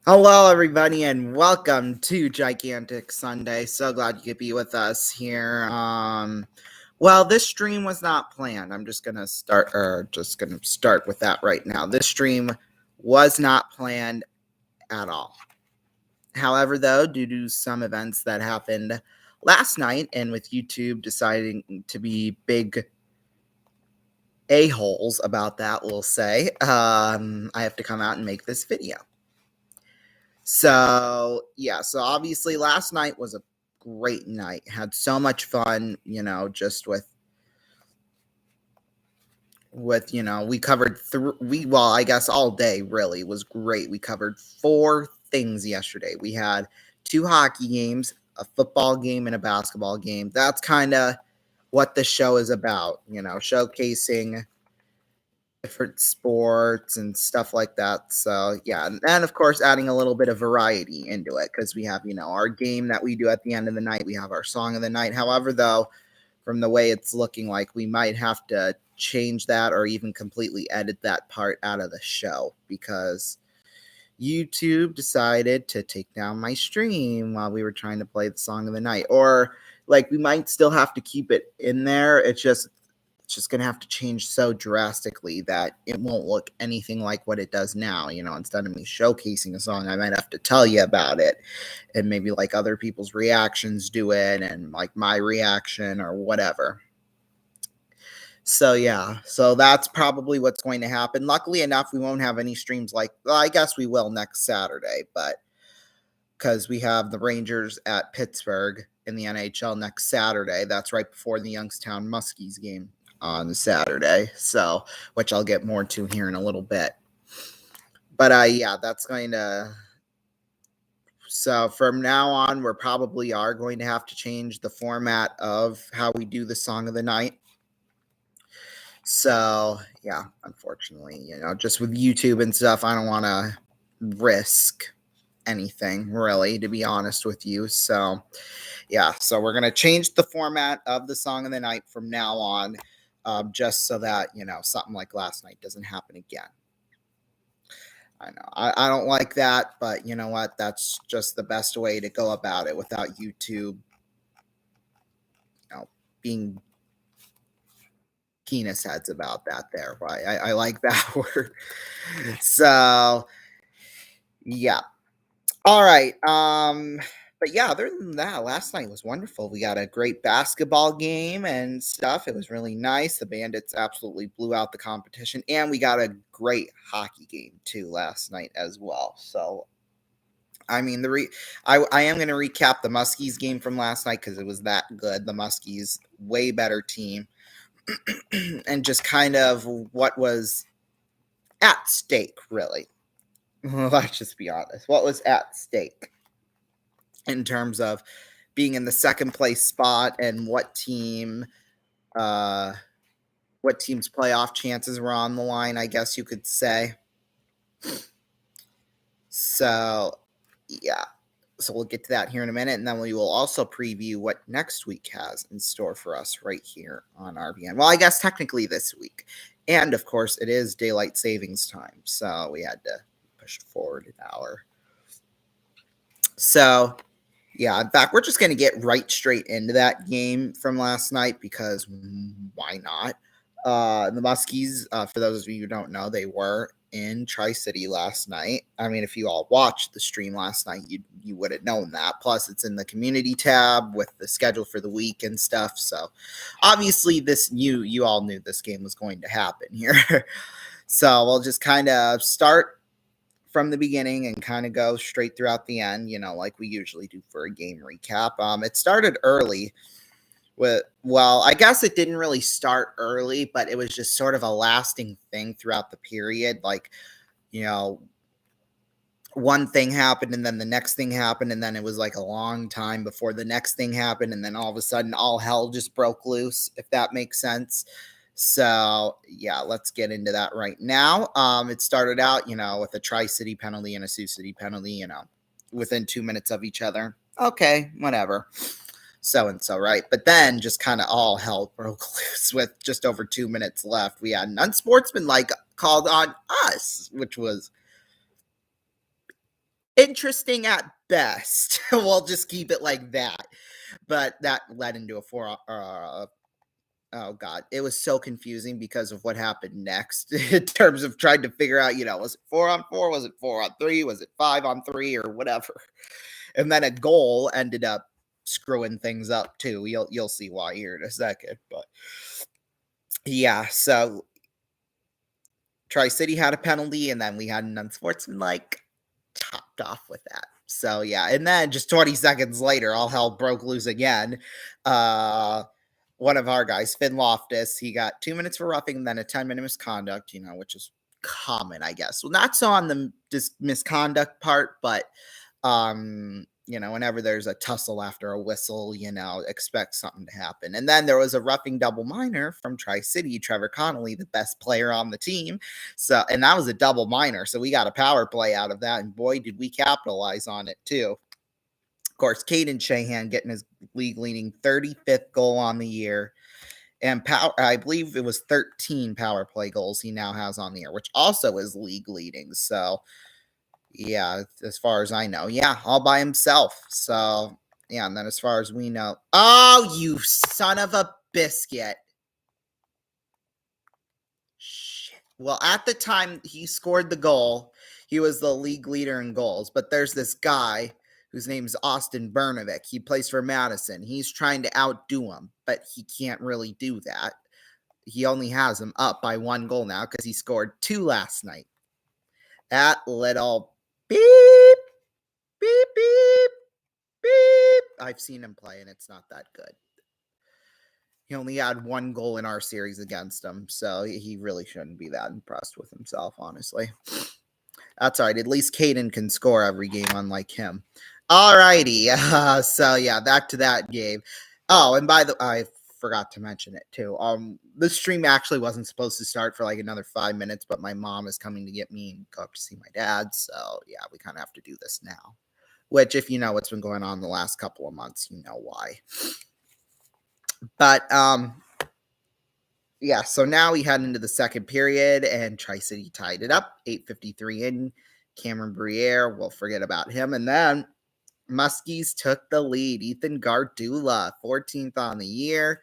Hello, everybody, and welcome to Gigantic Sunday. So glad you could be with us here. Well, this stream was not planned. I'm just gonna start with that right now. This stream was not planned at all. However, though, due to some events that happened last night, and with YouTube deciding to be big a-holes about that, we'll say, I have to come out and make this video. So obviously last night was a great night. Had so much fun, just with we covered I guess all day really was great. We covered four things yesterday. We had two hockey games, a football game, and a basketball game. That's kind of what the show is about, showcasing different sports and stuff like that. So yeah, and of course adding a little bit of variety into it because we have our game that we do at the end of the night. We have our song of the night. However, though, from the way it's looking like, we might have to change that or even completely edit that part out of the show because YouTube decided to take down my stream while we were trying to play the song of the night. Or like we might still have to keep it in there. It's just going to have to change so drastically that it won't look anything like what it does now. Instead of me showcasing a song, I might have to tell you about it and maybe like other people's reactions to it and like my reaction or whatever. So yeah, so that's probably what's going to happen. Luckily enough, we won't have any streams I guess we will next Saturday, but because we have the Rangers at Pittsburgh in the NHL next Saturday. That's right before the Youngstown Muskies game on Saturday. So, which I'll get more to here in a little bit. But yeah, that's going to. So from now on, we're probably are going to have to change the format of how we do the song of the night. So yeah, unfortunately, just with YouTube and stuff, I don't want to risk anything really, to be honest with you. So yeah, so we're going to change the format of the song of the night from now on, just so that something like last night doesn't happen again. I know I don't like that, but you know what, that's just the best way to go about it without YouTube being penis heads about that there. I like that word. So yeah, all right. But yeah, other than that, last night was wonderful. We got a great basketball game and stuff. It was really nice. The Bandits absolutely blew out the competition, and we got a great hockey game too last night as well. So, I mean, I am going to recap the Muskies game from last night because it was that good. The Muskies, way better team, and just kind of what was at stake, really. Let's just be honest. What was at stake in terms of being in the second place spot and what team's playoff chances were on the line, I guess you could say. So yeah, so we'll get to that here in a minute, and then we will also preview what next week has in store for us right here on RBN. Well, I guess technically this week, and of course it is daylight savings time, so we had to push forward an hour. So yeah, in fact, we're just going to get right straight into that game from last night because why not? The Muskies, for those of you who don't know, they were in Tri-City last night. I mean, if you all watched the stream last night, you would have known that. Plus, it's in the community tab with the schedule for the week and stuff. So, obviously, you all knew this game was going to happen here. So, we'll just kind of start from the beginning and kind of go straight throughout the end, like we usually do for a game recap. It started early I guess it didn't really start early, but it was just sort of a lasting thing throughout the period. Like, one thing happened and then the next thing happened, and then it was like a long time before the next thing happened, and then all of a sudden all hell just broke loose, if that makes sense. So yeah, let's get into that right now. It started out, with a Tri-City penalty and a Sioux City penalty, within 2 minutes of each other. Okay, whatever. So and so, right? But then just kind of all hell broke loose with just over 2 minutes left. We had an unsportsmanlike called on us, which was interesting at best. We'll just keep it like that. But that led into a oh god, it was so confusing because of what happened next in terms of trying to figure out, was it 4-on-4? Was it 4-on-3? Was it 5-on-3 or whatever? And then a goal ended up screwing things up too. You'll see why here in a second. But yeah, so Tri-City had a penalty, and then we had an unsportsmanlike topped off with that. So yeah, and then just 20 seconds later, all hell broke loose again. One of our guys, Finn Loftus, he got 2 minutes for roughing, and then a 10-minute misconduct, which is common, I guess. Well, not so on the misconduct part, but whenever there's a tussle after a whistle, expect something to happen. And then there was a roughing double minor from Tri-City, Trevor Connolly, the best player on the team. So, and that was a double minor. So we got a power play out of that. And boy, did we capitalize on it too. Of course, Caden Shahan getting his league-leading 35th goal on the year. And I believe it was 13 power play goals he now has on the year, which also is league leading. So, yeah, as far as I know. Yeah, all by himself. So, yeah, and then as far as we know. Oh, you son of a biscuit. Shit. Well, at the time he scored the goal, he was the league leader in goals. But there's this guy whose name's Austin Bernovic. He plays for Madison. He's trying to outdo him, but he can't really do that. He only has him up by 1 goal now because he scored 2 last night. That little beep, beep, beep, beep. I've seen him play, and it's not that good. He only had 1 goal in our series against him, so he really shouldn't be that impressed with himself, honestly. That's all right. At least Caden can score every game, unlike him. All righty. So, yeah, back to that game. Oh, and I forgot to mention it, too. The stream actually wasn't supposed to start for like another 5 minutes, but my mom is coming to get me and go up to see my dad. So, yeah, we kind of have to do this now. Which, if you know what's been going on the last couple of months, you know why. But, yeah, so now we head into the second period, and Tri-City tied it up, 8:53 in. Cameron Briere, we'll forget about him. And then Muskies took the lead. Ethan Gardula, 14th on the year.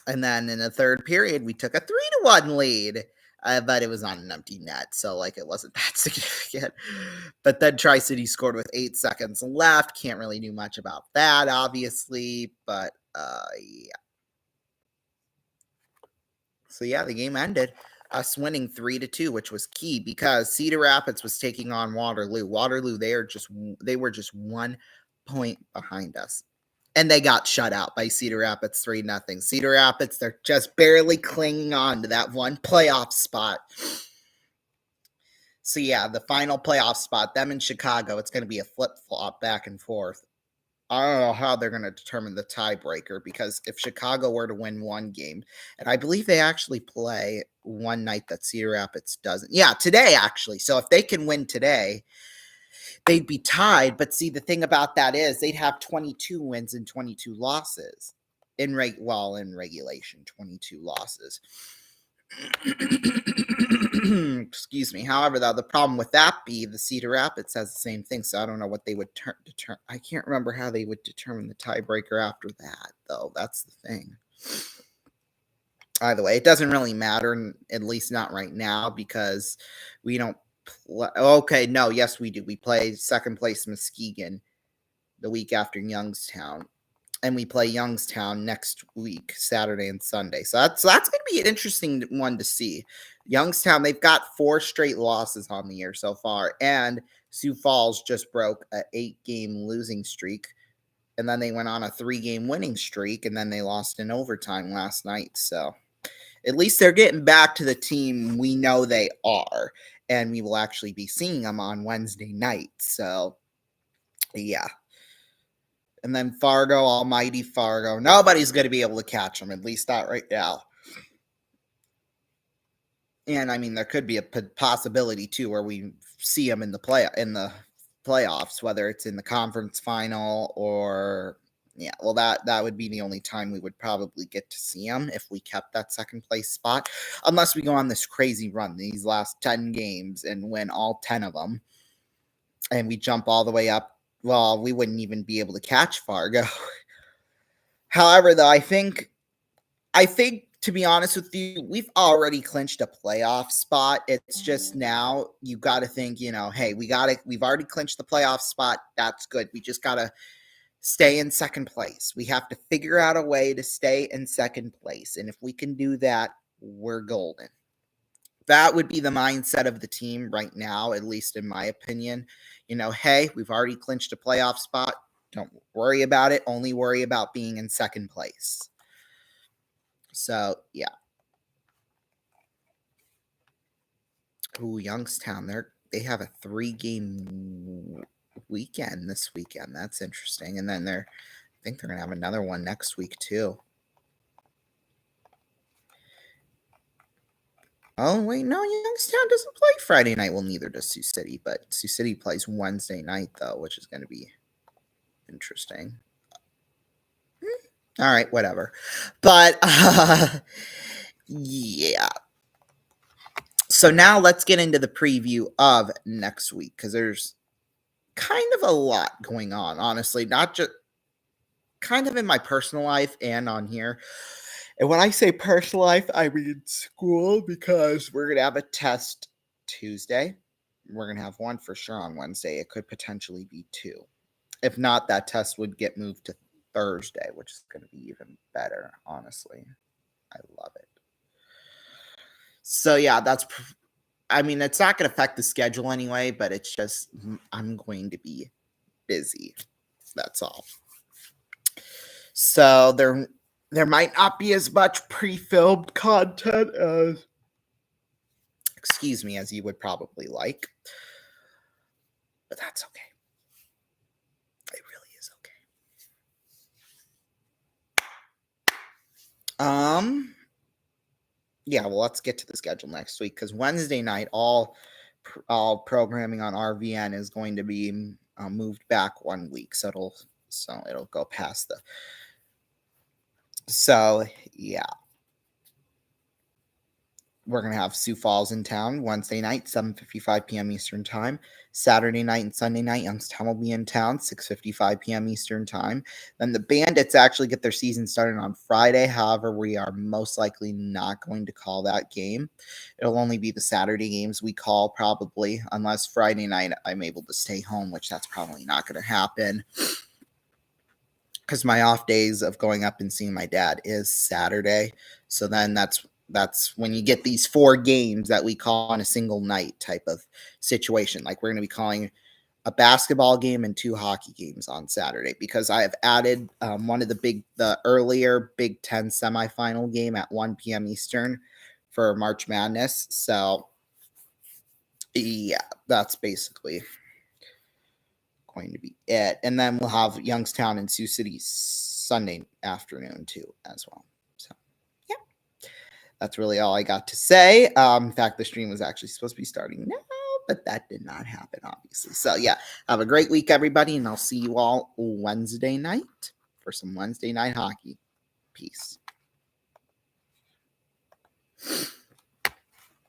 And then in the third period, we took a 3-1 lead. But it was on an empty net, so it wasn't that significant. But then Tri-City scored with 8 seconds left. Can't really do much about that, obviously. But yeah. So yeah, the game ended us winning 3-2, which was key because Cedar Rapids was taking on Waterloo. Waterloo, they were just 1 point behind us. And they got shut out by Cedar Rapids 3-0. Cedar Rapids, they're just barely clinging on to that one playoff spot. So yeah, the final playoff spot, them in Chicago, it's going to be a flip-flop back and forth. I don't know how they're going to determine the tiebreaker because if Chicago were to win 1 game, and I believe they actually play one night that Cedar Rapids doesn't. Yeah, today actually. So if they can win today, they'd be tied. But see, the thing about that is they'd have 22 wins and 22 losses in regulation, 22 losses. Excuse me. However, though, the problem with that be the Cedar Rapids has the same thing, so I don't know what they would determine. I can't remember how they would determine the tiebreaker after that, though. That's the thing. Either way, it doesn't really matter, at least not right now, because we don't play. Okay, no, yes, we do. We play second place Muskegon the week after Youngstown. And we play Youngstown next week, Saturday and Sunday. So that's going to be an interesting one to see. Youngstown, they've got 4 straight losses on the year so far. And Sioux Falls just broke an 8-game losing streak. And then they went on a 3-game winning streak. And then they lost in overtime last night. So at least they're getting back to the team we know they are. And we will actually be seeing them on Wednesday night. So, yeah. And then Fargo, almighty Fargo. Nobody's going to be able to catch them, at least not right now. And I mean, there could be a possibility too where we see them in the playoffs, whether it's in the conference final or well, that would be the only time we would probably get to see them if we kept that second place spot, unless we go on this crazy run these last 10 games and win all 10 of them. and we jump all the way up. Well, we wouldn't even be able to catch Fargo. However, though, I think to be honest with you, we've already clinched a playoff spot. It's just now you got to think, hey, we've already clinched the playoff spot. That's good. We just got to stay in second place. We have to figure out a way to stay in second place. And if we can do that, we're golden. That would be the mindset of the team right now, at least in my opinion. Hey, we've already clinched a playoff spot. Don't worry about it. Only worry about being in second place. So, yeah. Ooh, Youngstown, they have a 3-game weekend this weekend. That's interesting. And then I think they're going to have another one next week too. Oh, wait, no, Youngstown doesn't play Friday night. Well, neither does Sioux City, but Sioux City plays Wednesday night, though, which is going to be interesting. All right, whatever. But, yeah. So now let's get into the preview of next week, because there's kind of a lot going on, honestly, not just kind of in my personal life and on here. And when I say personal life, I mean school, because we're going to have a test Tuesday. We're going to have one for sure on Wednesday. It could potentially be 2. If not, that test would get moved to Thursday, which is going to be even better, honestly. I love it. So, yeah, it's not going to affect the schedule anyway, but it's just I'm going to be busy. That's all. So, there might not be as much pre-filmed content as you would probably like. But that's okay. It really is okay. Yeah, well, let's get to the schedule next week, because Wednesday night, all programming on RVN is going to be moved back 1 week, so it'll go past the. So yeah, we're gonna have Sioux Falls in town Wednesday night, 7:55 p.m. Eastern time. Saturday night and Sunday night, Youngstown will be in town, 6:55 p.m. Eastern time. Then the Bandits actually get their season started on Friday. However, we are most likely not going to call that game. It'll only be the Saturday games we call, probably, unless Friday night I'm able to stay home, which that's probably not going to happen, because my off days of going up and seeing my dad is Saturday. So then that's when you get these 4 games that we call on a single night type of situation. Like, we're going to be calling a basketball game and 2 hockey games on Saturday, because I have added one of the earlier Big Ten semifinal game at 1 p.m. Eastern for March Madness. So yeah, that's basically going to be it. And then we'll have Youngstown and Sioux City Sunday afternoon too as well. That's really all I got to say. In fact, the stream was actually supposed to be starting now, but that did not happen, obviously. So, yeah, have a great week, everybody, and I'll see you all Wednesday night for some Wednesday night hockey. Peace.